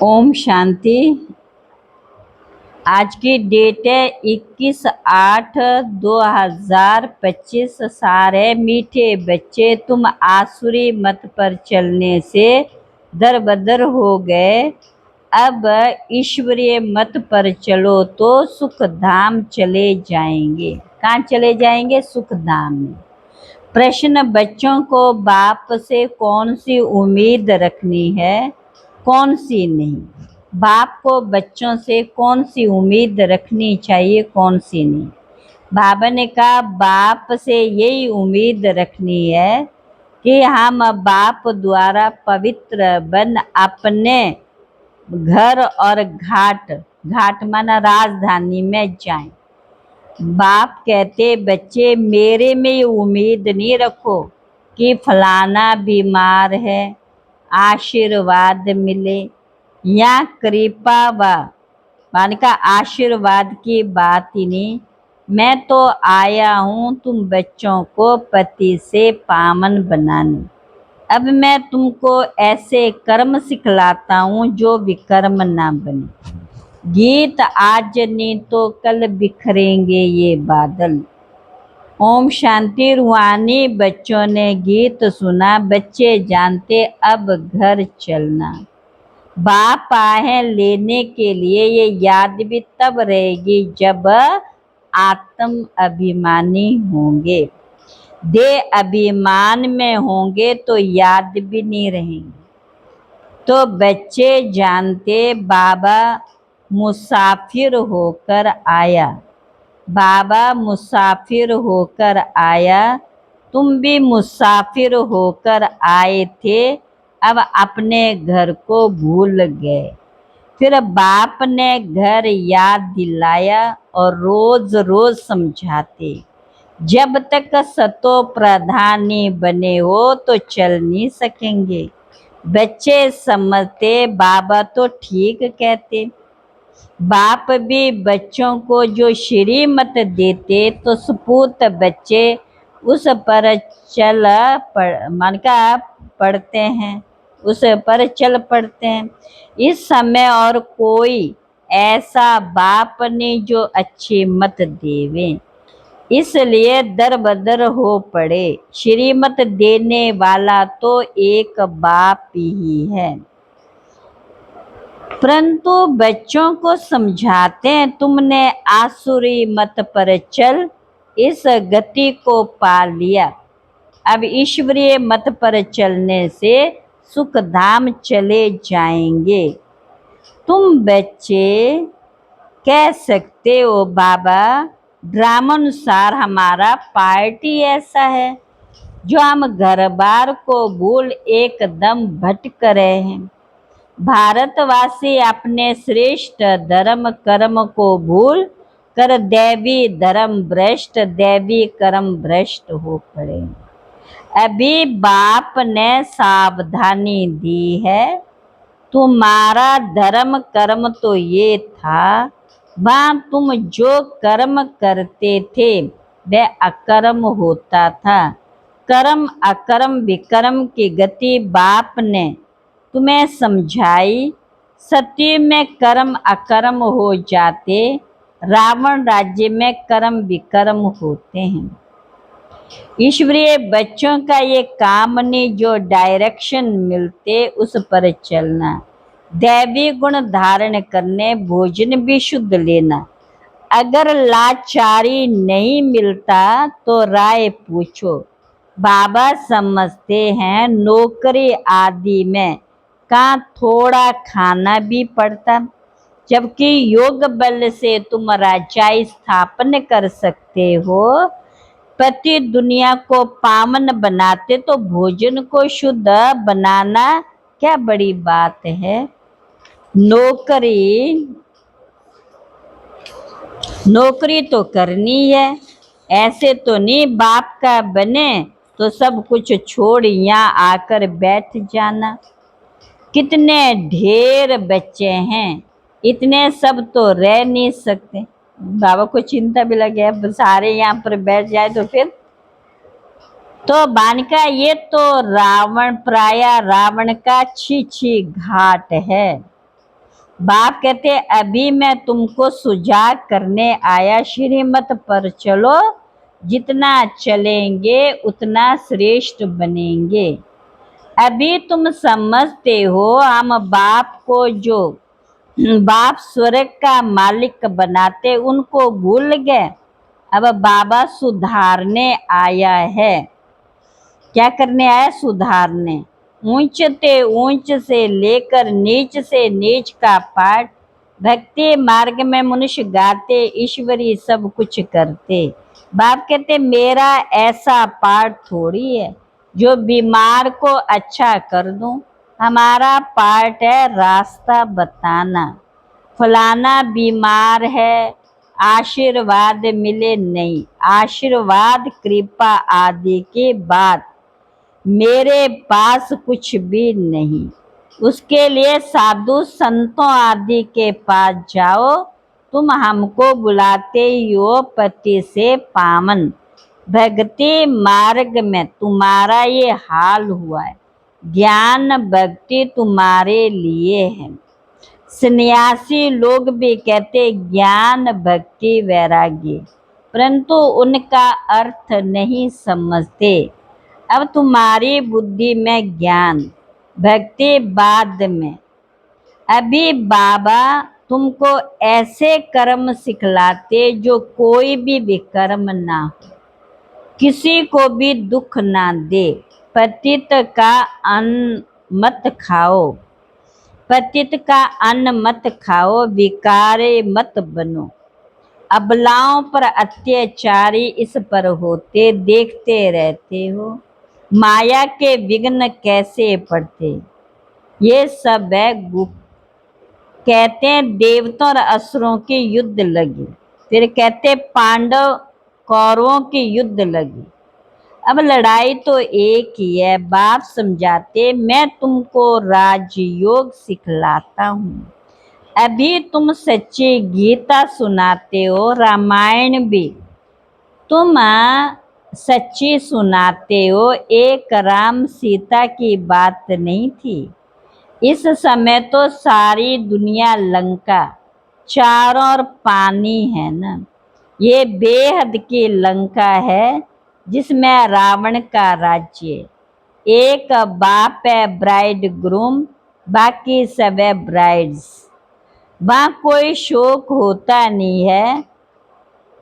ओम शांति। आज की डेट है 21/8/2025। सारे मीठे बच्चे, तुम आसुरी मत पर चलने से दरबदर हो गए। अब ईश्वरीय मत पर चलो तो सुख धाम चले जाएंगे। कहाँ चले जाएंगे? सुख धाम में। प्रश्न: बच्चों को बाप से कौन सी उम्मीद रखनी है, कौन सी नहीं? बाप को बच्चों से कौन सी उम्मीद रखनी चाहिए, कौन सी नहीं? बाबा ने कहा बाप से यही उम्मीद रखनी है कि हम बाप द्वारा पवित्र बन अपने घर और घाट माना राजधानी में जाएं। बाप कहते बच्चे मेरे में उम्मीद नहीं रखो कि फलाना बीमार है, आशीर्वाद मिले या कृपा मान का आशीर्वाद की बात ही नहीं। मैं तो आया हूँ तुम बच्चों को पति से पावन बनाने। अब मैं तुमको ऐसे कर्म सिखलाता हूँ जो विकर्म ना बने। गीत आज नहीं तो कल बिखरेंगे ये बादल। ओम शांति। रूहानी बच्चों ने गीत सुना, बच्चे जानते अब घर चलना। बाप आए लेने के लिए, ये याद भी तब रहेगी जब आत्म अभिमानी होंगे। देह अभिमान में होंगे तो याद भी नहीं रहेंगे। तो बच्चे जानते बाबा मुसाफिर होकर आया। बाबा मुसाफिर होकर आया, तुम भी मुसाफिर होकर आए थे। अब अपने घर को भूल गए। फिर बाप ने घर याद दिलाया और रोज रोज समझाते। जब तक सतो प्रधानी बने हो तो चल नहीं सकेंगे। बच्चे समझते बाबा तो ठीक कहते। बाप भी बच्चों को जो श्रीमत देते तो सपूत बच्चे उस पर पढ़ते हैं, उस पर चल पड़ते हैं। इस समय और कोई ऐसा बाप नहीं जो अच्छी मत देवे, इसलिए दर बदर हो पड़े। श्रीमत देने वाला तो एक बाप ही है। परंतु बच्चों को समझाते हैं तुमने आसुरी मत पर चल इस गति को पा लिया। अब ईश्वरीय मत पर चलने से सुख धाम चले जाएंगे। तुम बच्चे कह सकते हो बाबा ड्रामानुसार हमारा पार्टी ऐसा है जो हम घर बार को भूल एकदम भटक रहे हैं। भारतवासी अपने श्रेष्ठ धर्म कर्म को भूल कर दैवी धर्म भ्रष्ट, दैवी कर्म भ्रष्ट हो पड़े। अभी बाप ने सावधानी दी है, तुम्हारा धर्म कर्म तो ये था, वहाँ तुम जो कर्म करते थे वह अकर्म होता था। कर्म अकर्म विकर्म की गति बाप ने तुम्हें समझाई। सत्य में कर्म अकर्म हो जाते, रावण राज्य में कर्म विकर्म होते हैं। ईश्वरीय बच्चों का ये काम नहीं, जो डायरेक्शन मिलते उस पर चलना, दैवी गुण धारण करने, भोजन भी शुद्ध लेना। अगर लाचारी नहीं मिलता तो राय पूछो। बाबा समझते हैं नौकरी आदि में का थोड़ा खाना भी पड़ता, जबकि योग बल से तुम राजाई स्थापन कर सकते हो। पति दुनिया को पावन बनाते तो भोजन को शुद्ध बनाना क्या बड़ी बात है। नौकरी तो करनी है, ऐसे तो नहीं बाप का बने तो सब कुछ छोड़ यहाँ आकर बैठ जाना। कितने ढेर बच्चे हैं, इतने सब तो रह नहीं सकते। बाबा को चिंता भी लगे अब सारे यहाँ पर बैठ जाए तो फिर तो बानिका ये तो रावण प्राय रावण का छी घाट है। बाप कहते अभी मैं तुमको सुजाग करने आया, श्रीमत पर चलो, जितना चलेंगे उतना श्रेष्ठ बनेंगे। अभी तुम समझते हो हम बाप को जो बाप स्वर्ग का मालिक बनाते उनको भूल गए। अब बाबा सुधारने आया है। क्या करने आया? सुधारने। ऊंचते ऊंच से लेकर नीच से नीच का पाठ भक्ति मार्ग में मनुष्य गाते, ईश्वरी सब कुछ करते। बाप कहते मेरा ऐसा पाठ थोड़ी है जो बीमार को अच्छा कर दूं। हमारा पाठ है रास्ता बताना। फलाना बीमार है, आशीर्वाद मिले नहीं, आशीर्वाद कृपा आदि की बात मेरे पास कुछ भी नहीं। उसके लिए साधु संतों आदि के पास जाओ। तुम हमको बुलाते हो पति से पावन। भक्ति मार्ग में तुम्हारा ये हाल हुआ है। ज्ञान भक्ति तुम्हारे लिए है। सन्यासी लोग भी कहते ज्ञान भक्ति वैराग्य, परंतु उनका अर्थ नहीं समझते। अब तुम्हारी बुद्धि में ज्ञान भक्ति बाद में। अभी बाबा तुमको ऐसे कर्म सिखलाते जो कोई भी विकर्म ना हो, किसी को भी दुख ना दे। पतित का अन्न मत खाओ, पतित का अन्न मत खाओ, विकारे मत बनो। अबलाओं पर अत्याचारी इस पर होते, देखते रहते हो। माया के विघ्न कैसे पड़ते, ये सब है गुप्त। कहते हैं देवताओं और असुरों की युद्ध लगी, फिर कहते पांडव कौरवों की युद्ध लगी। अब लड़ाई तो एक ही है। बाप समझाते मैं तुमको राजयोग सिखलाता हूँ। अभी तुम सच्ची गीता सुनाते हो, रामायण भी तुम सच्ची सुनाते हो। एक राम सीता की बात नहीं थी। इस समय तो सारी दुनिया लंका, चारों ओर पानी है ना। ये बेहद की लंका है जिसमें रावण का राज्य। एक बाप है ब्राइड ग्रूम, बाकी सब है ब्राइड्स। वहाँ कोई शोक होता नहीं है।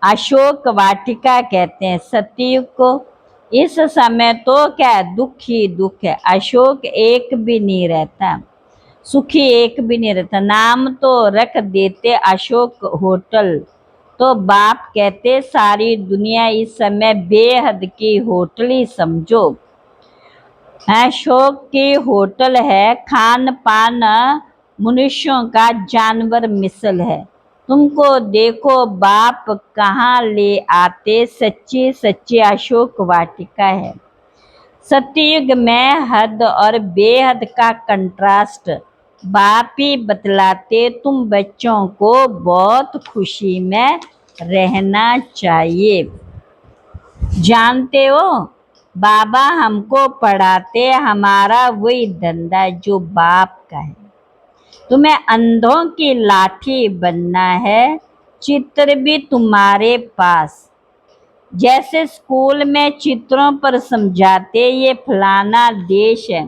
अशोक वाटिका कहते हैं सतयुग को। इस समय तो क्या दुख ही दुख है, अशोक एक भी नहीं रहता, सुखी एक भी नहीं रहता। नाम तो रख देते अशोक होटल, तो बाप कहते सारी दुनिया इस समय बेहद की होटल ही समझो। अशोक की होटल है, खान पान मनुष्यों का जानवर मिसल है। तुमको देखो बाप कहाँ ले आते, सच्ची सच्ची अशोक वाटिका है। सतयुग में हद और बेहद का कंट्रास्ट बाप ही बतलाते। तुम बच्चों को बहुत खुशी में रहना चाहिए। जानते हो बाबा हमको पढ़ाते, हमारा वही धंधा है जो बाप का है। तुम्हें अंधों की लाठी बनना है, चित्र भी तुम्हारे पास। जैसे स्कूल में चित्रों पर समझाते ये फलाना देश है,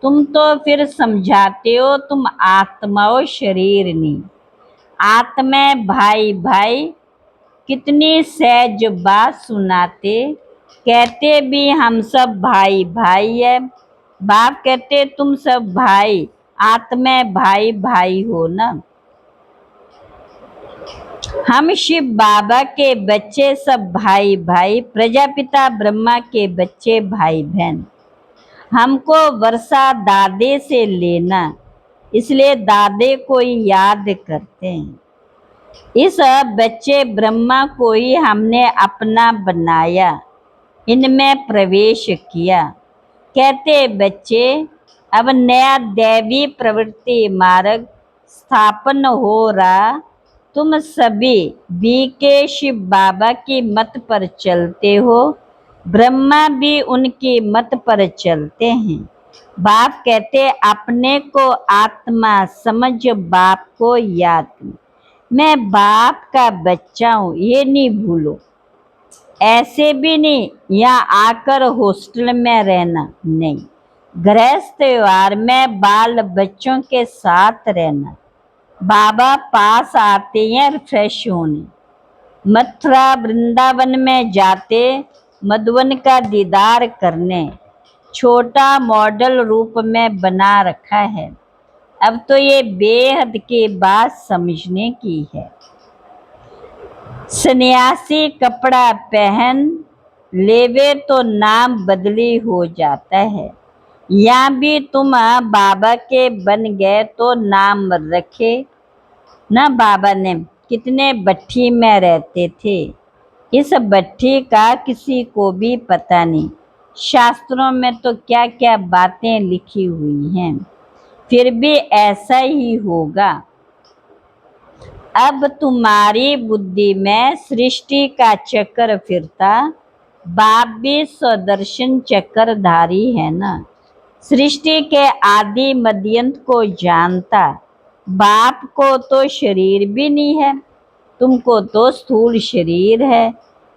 तुम तो फिर समझाते हो तुम आत्मा हो, शरीर नहीं। आत्मा भाई भाई कितनी सहज बात सुनाते, कहते भी हम सब भाई भाई है। बाप कहते तुम सब भाई, आत्मा भाई भाई हो ना। हम शिव बाबा के बच्चे सब भाई भाई, प्रजापिता ब्रह्मा के बच्चे भाई बहन। हमको वर्षा दादे से लेना, इसलिए दादे को ही याद करते हैं। इस बच्चे ब्रह्मा को ही हमने अपना बनाया, इनमें प्रवेश किया। कहते बच्चे अब नया दैवी प्रवृत्ति मार्ग स्थापन हो रहा। तुम सभी बीके शिव बाबा की मत पर चलते हो, ब्रह्मा भी उनकी मत पर चलते हैं। बाप कहते अपने को आत्मा समझ बाप को याद। मैं बाप का बच्चा हूँ ये नहीं भूलो। ऐसे भी नहीं यहाँ आकर हॉस्टल में रहना, नहीं, गृहस्थ व्यवहार में बाल बच्चों के साथ रहना। बाबा पास आते हैं फ्रेश होने। मथुरा वृंदावन में जाते मधुवन का दीदार करने। छोटा मॉडल रूप में बना रखा है। अब तो ये बेहद की बात समझने की है। सन्यासी कपड़ा पहन लेवे तो नाम बदली हो जाता है। यहाँ भी तुम बाबा के बन गए तो नाम रखे ना। बाबा ने कितने भट्ठी में रहते थे, इस भट्ठी का किसी को भी पता नहीं। शास्त्रों में तो क्या क्या बातें लिखी हुई हैं, फिर भी ऐसा ही होगा। अब तुम्हारी बुद्धि में सृष्टि का चक्र फिरता। बाप भी स्वदर्शन चक्रधारी है ना, सृष्टि के आदि मध्यंत को जानता। बाप को तो शरीर भी नहीं है, तुमको तो स्थूल शरीर है,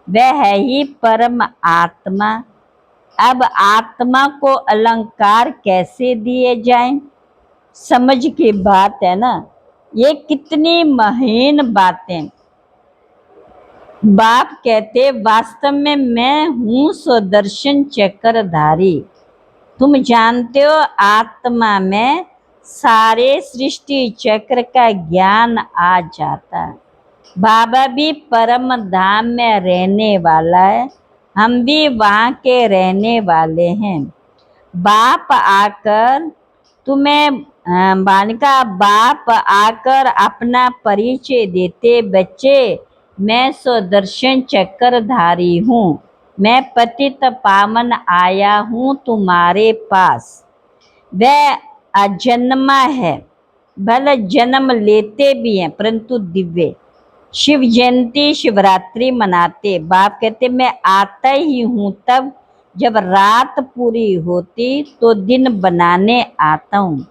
वह है ही परम आत्मा। अब आत्मा को अलंकार कैसे दिए जाएं, समझ की बात है ना। ये कितनी महीन बातें। बाप कहते वास्तव में मैं हूँ स्वदर्शन चक्रधारी। तुम जानते हो आत्मा में सारे सृष्टि चक्र का ज्ञान आ जाता है। बाबा भी परम धाम में रहने वाला है, हम भी वहाँ के रहने वाले हैं। बाप आकर तुम्हें बालिका बाप आकर अपना परिचय देते, बच्चे मैं स्वदर्शन चक्रधारी हूँ, मैं पतित पावन आया हूँ तुम्हारे पास। वह अजन्मा है, भले जन्म लेते भी हैं परंतु दिव्य। शिव जयंती शिवरात्रि मनाते, बाप कहते मैं आता ही हूँ तब जब रात पूरी होती तो दिन बनाने आता हूँ।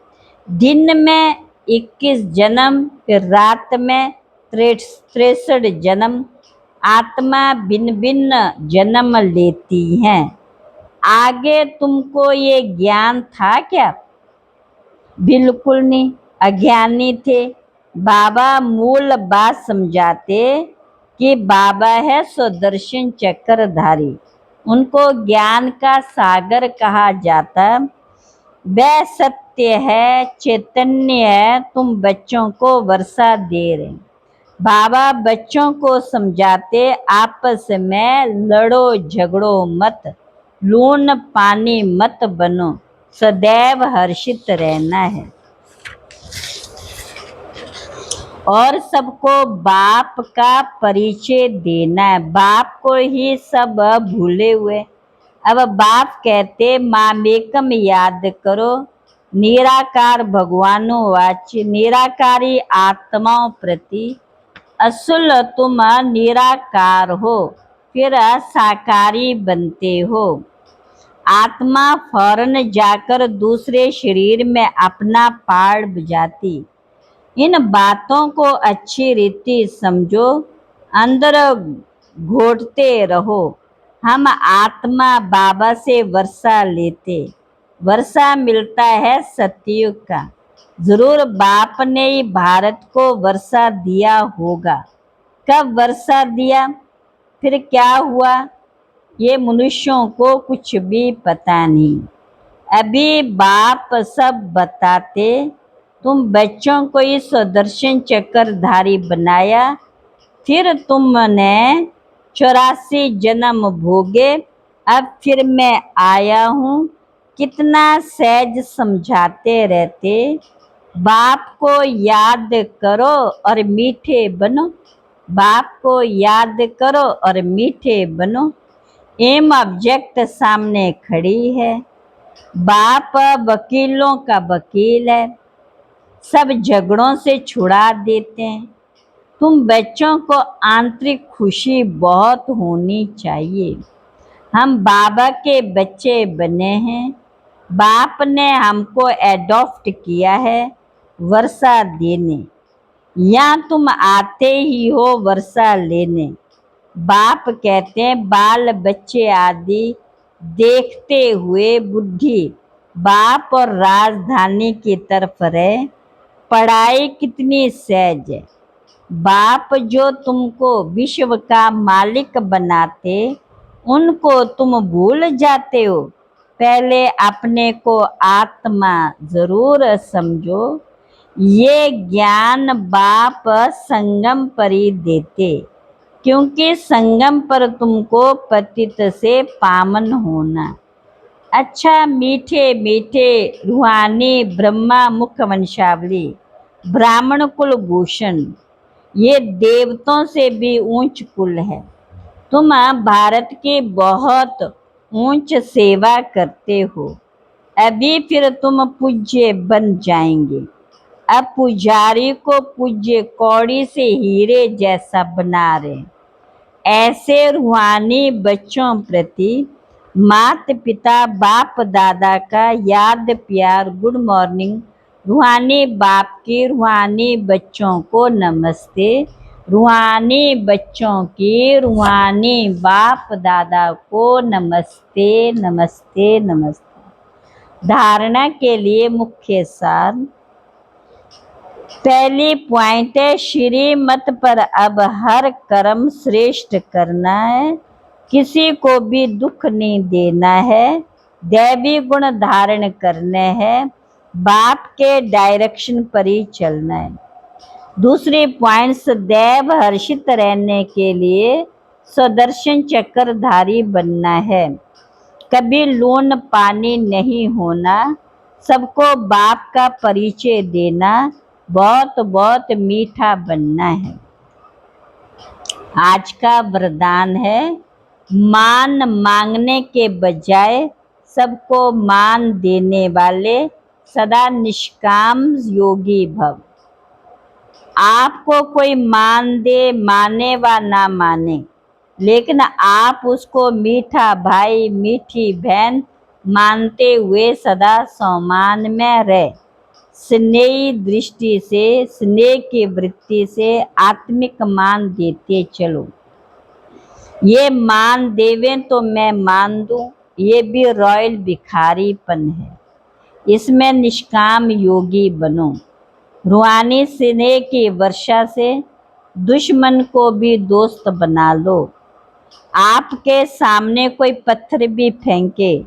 दिन में 21 जन्म, फिर रात में 63 जन्म। आत्मा भिन्न भिन्न जन्म लेती हैं। आगे तुमको ये ज्ञान था क्या? बिल्कुल नहीं, अज्ञानी थे। बाबा मूल बात समझाते कि बाबा है स्वदर्शन चक्रधारी, उनको ज्ञान का सागर कहा जाता। वह सत्य है, चैतन्य है, तुम बच्चों को वर्षा दे रहे। बाबा बच्चों को समझाते आपस में लड़ो झगड़ो मत, लून पानी मत बनो, सदैव हर्षित रहना है। और सबको बाप का परिचय देना है। बाप को ही सब भूले हुए। अब बाप कहते मामेकम याद करो, निराकार भगवानो वाच्य, निराकारी आत्माओं प्रति। असुल तुम निराकार हो, फिर साकारी बनते हो। आत्मा फौरन जाकर दूसरे शरीर में अपना पाड़ बजाती। इन बातों को अच्छी रीति समझो, अंदर घोटते रहो। हम आत्मा बाबा से वर्षा लेते, वर्षा मिलता है सतयुग का। जरूर बाप ने ही भारत को वर्षा दिया होगा। कब वर्षा दिया, फिर क्या हुआ, ये मनुष्यों को कुछ भी पता नहीं। अभी बाप सब बताते, तुम बच्चों को इस स्वदर्शन चक्रधारी बनाया, फिर तुमने 84 जन्म भोगे, अब फिर मैं आया हूँ। कितना सहज समझाते रहते, बाप को याद करो और मीठे बनो, बाप को याद करो और मीठे बनो। एम ऑब्जेक्ट सामने खड़ी है, बाप वकीलों का वकील है, सब झगड़ों से छुड़ा देते हैं। तुम बच्चों को आंतरिक खुशी बहुत होनी चाहिए। हम बाबा के बच्चे बने हैं, बाप ने हमको एडॉप्ट किया है वर्षा देने, या तुम आते ही हो वर्षा लेने। बाप कहते हैं बाल बच्चे आदि देखते हुए बुद्धि बाप और राजधानी की तरफ रहे, पढ़ाई कितनी सहज है। बाप जो तुमको विश्व का मालिक बनाते, उनको तुम भूल जाते हो। पहले अपने को आत्मा जरूर समझो। ये ज्ञान बाप संगम पर ही देते, क्योंकि संगम पर तुमको पतित से पावन होना। अच्छा मीठे मीठे रूहानी ब्रह्मा मुख वंशावली ब्राह्मण कुल भूषण, ये देवताओं से भी ऊंच कुल है। तुम भारत की बहुत ऊंच सेवा करते हो, अभी फिर तुम पूज्य बन जाएंगे। अब पुजारी को पूज्य कौड़ी से हीरे जैसा बना रहे। ऐसे रूहानी बच्चों प्रति माता पिता बाप दादा का याद प्यार गुड मॉर्निंग। रूहानी बाप की रूहानी बच्चों को नमस्ते। रूहानी बच्चों की रूहानी बाप दादा को नमस्ते नमस्ते नमस्ते। धारणा के लिए मुख्य सार। पहली पॉइंट है श्रीमत पर अब हर कर्म श्रेष्ठ करना है, किसी को भी दुख नहीं देना है, दैवी गुण धारण करने हैं, बाप के डायरेक्शन पर ही चलना है। दूसरी पॉइंट सदैव हर्षित रहने के लिए सुदर्शन चक्रधारी बनना है, कभी लून पानी नहीं होना, सबको बाप का परिचय देना, बहुत बहुत मीठा बनना है। आज का वरदान है मान मांगने के बजाय सबको मान देने वाले सदा निष्काम योगी भव। आपको कोई मान दे, माने व ना माने, लेकिन आप उसको मीठा भाई मीठी बहन मानते हुए सदा सम्मान में रहे। स्नेही दृष्टि से, स्नेह की वृत्ति से आत्मिक मान देते चलो। ये मान देवें तो मैं मान दूं, ये भी रॉयल भिखारीपन है। इसमें निष्काम योगी बनो। रूहानी स्नेह की वर्षा से दुश्मन को भी दोस्त बना लो। आपके सामने कोई पत्थर भी फेंके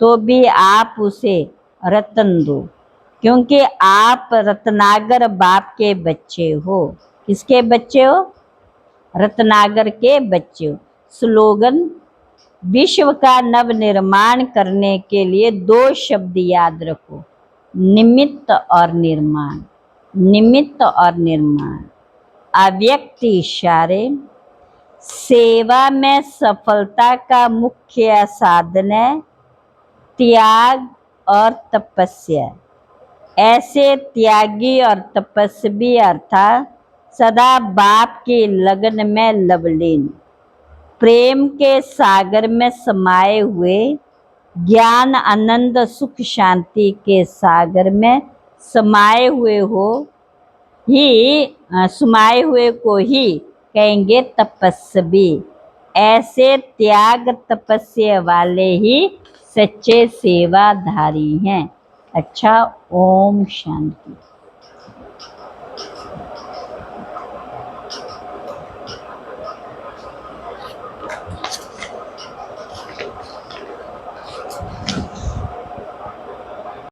तो भी आप उसे रतन दो, क्योंकि आप रत्नागर बाप के बच्चे हो। किसके बच्चे हो? रत्नागर के बच्चे हो। स्लोगन, विश्व का नव निर्माण करने के लिए 2 शब्द याद रखो, निमित्त और निर्माण। निमित्त और निर्माण। अव्यक्त इशारे। सेवा में सफलता का मुख्य साधन है त्याग और तपस्या। ऐसे त्यागी और तपस्वी अर्थात सदा बाप की लगन में लवलीन, प्रेम के सागर में समाये हुए, ज्ञान आनंद सुख शांति के सागर में समाये हुए को ही कहेंगे तपस्वी। ऐसे त्याग तपस्या वाले ही सच्चे सेवाधारी हैं। अच्छा, ओम शांति।